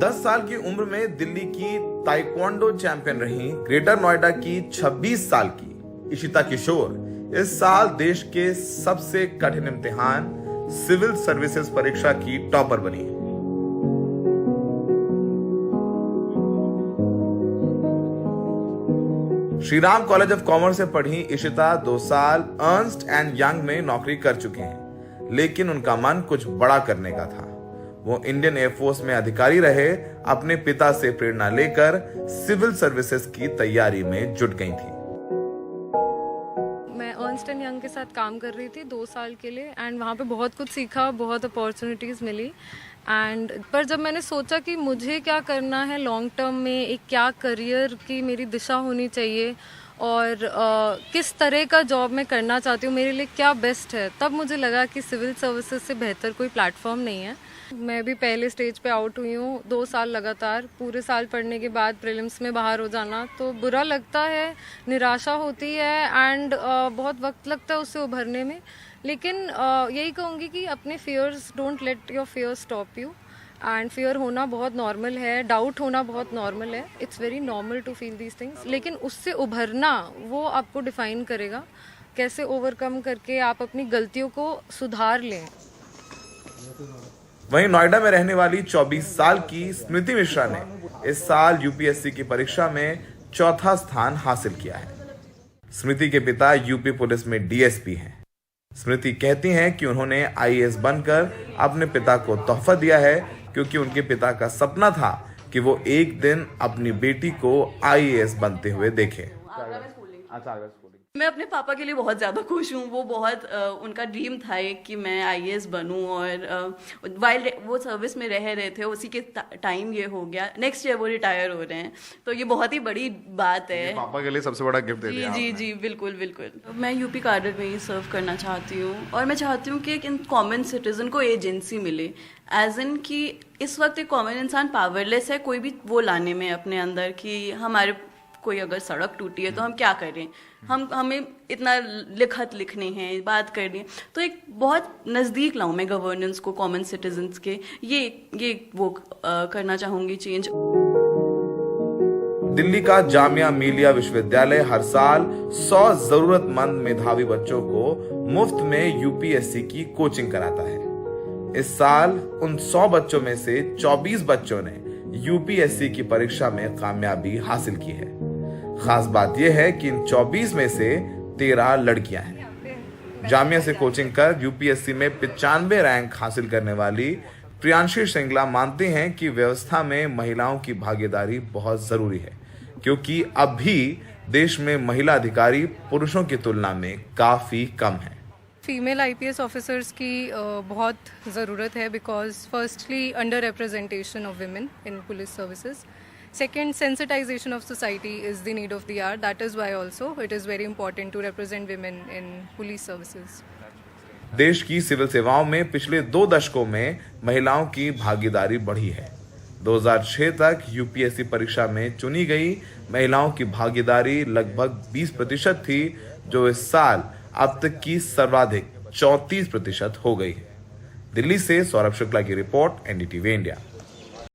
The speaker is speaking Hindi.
10 साल की उम्र में दिल्ली की ताइक्वांडो चैंपियन रही ग्रेटर नोएडा की 26 साल की इशिता किशोर इस साल देश के सबसे कठिन इम्तिहान सिविल सर्विसेज परीक्षा की टॉपर बनी। श्रीराम कॉलेज ऑफ कॉमर्स से पढ़ी इशिता 2 साल अर्नस्ट एंड यंग में नौकरी कर चुके हैं, लेकिन उनका मन कुछ बड़ा करने का था। वो इंडियन एयरफोर्स में अधिकारी रहे, अपने पिता से प्रेरणा लेकर सिविल सर्विसेज की तैयारी में जुट गई थी। मैं अर्नस्ट एंड यंग के साथ काम कर रही थी 2 साल के लिए एंड वहाँ पे बहुत कुछ सीखा, बहुत अपॉर्चुनिटीज़ मिली पर जब मैंने सोचा कि मुझे क्या करना है लॉन्ग टर्म में, एक क्या करियर की मेरी दिशा होनी चाहिए और किस तरह का जॉब मैं करना चाहती हूँ, मेरे लिए क्या बेस्ट है, तब मुझे लगा कि सिविल सर्विसेज से बेहतर कोई प्लेटफॉर्म नहीं है। मैं भी पहले स्टेज पे आउट हुई हूँ 2 साल लगातार। पूरे साल पढ़ने के बाद प्रीलिम्स में बाहर हो जाना तो बुरा लगता है, निराशा होती है एंड बहुत वक्त लगता है उससे उभरने में। लेकिन यही कहूँगी कि अपने fears, don't let your fears stop you and fear होना बहुत नॉर्मल है, डाउट होना बहुत नॉर्मल है, it's very normal to feel these things. लेकिन उससे उभरना वो आपको डिफाइन करेगा, कैसे ओवरकम करके आप अपनी गलतियों को सुधार लें। वहीं नोएडा में रहने वाली 24 साल की स्मृति मिश्रा ने इस साल यूपीएससी की परीक्षा में 4था स्थान हासिल किया है। स्मृति के पिता यूपी पुलिस में डीएसपी हैं। स्मृति कहती हैं कि उन्होंने आईएएस बनकर अपने पिता को तोहफा दिया है, क्योंकि उनके पिता का सपना था कि वो एक दिन अपनी बेटी को आईएएस बनते हुए देखे। मैं अपने पापा के लिए बहुत ज़्यादा खुश हूँ। वो बहुत उनका ड्रीम था कि मैं आईएएस बनूँ और वाइल वो सर्विस में रह रहे थे, उसी के टाइम ये हो गया। नेक्स्ट ईयर वो रिटायर हो रहे हैं, तो ये बहुत ही बड़ी बात है। पापा के लिए सबसे बड़ा गिफ्ट दे दिया जी जी जी, बिल्कुल बिल्कुल। मैं यूपी कैडर में ही सर्व करना चाहती हूँ और मैं चाहती हूँ कि एक कॉमन सिटीजन को एजेंसी मिले, एज इन कि इस वक्त एक कॉमन इंसान पावरलेस है कोई भी वो लाने में अपने अंदर कि हमारे कोई अगर सड़क टूटी है तो हम क्या करें, हमें इतना लिखत लिखने हैं, बात करनी है, तो एक बहुत नज़दीक लाऊं मैं गवर्नेंस को कॉमन सिटीजन्स के। ये वो करना चाहूँगी चेंज। दिल्ली का जामिया मिलिया विश्वविद्यालय हर साल 100 जरूरतमंद मेधावी बच्चों को मुफ्त में यूपीएससी की कोचिंग कराता है। इस साल उन 100 बच्चों में से 24 बच्चों ने यूपीएससी की परीक्षा में कामयाबी हासिल की है। खास बात यह है कि इन 24 में से 13 लड़कियां हैं। जामिया से कोचिंग कर यूपीएससी में 95 रैंक हासिल करने वाली प्रियांशी श्रृंगला मानते हैं कि व्यवस्था में महिलाओं की भागीदारी बहुत जरूरी है, क्योंकि अब भी देश में महिला अधिकारी पुरुषों की तुलना में काफी कम है। फीमेल आईपीएस ऑफिसर्स की बहुत ज़रूरत है because firstly under representation of women in police services, second sensitization of society is the need of the hour. That is why also it is very important to represent women in police services. देश की सिविल सेवाओं में पिछले 2 दशकों में महिलाओं की भागीदारी बढ़ी है। 2006 तक यूपीएससी परीक्षा में चुनी गई महिलाओं की भागीदारी लगभग 20% थी, जो इस साल अब तक की सर्वाधिक 34% हो गई है। दिल्ली से सौरभ शुक्ला की रिपोर्ट, एनडीटीवी इंडिया।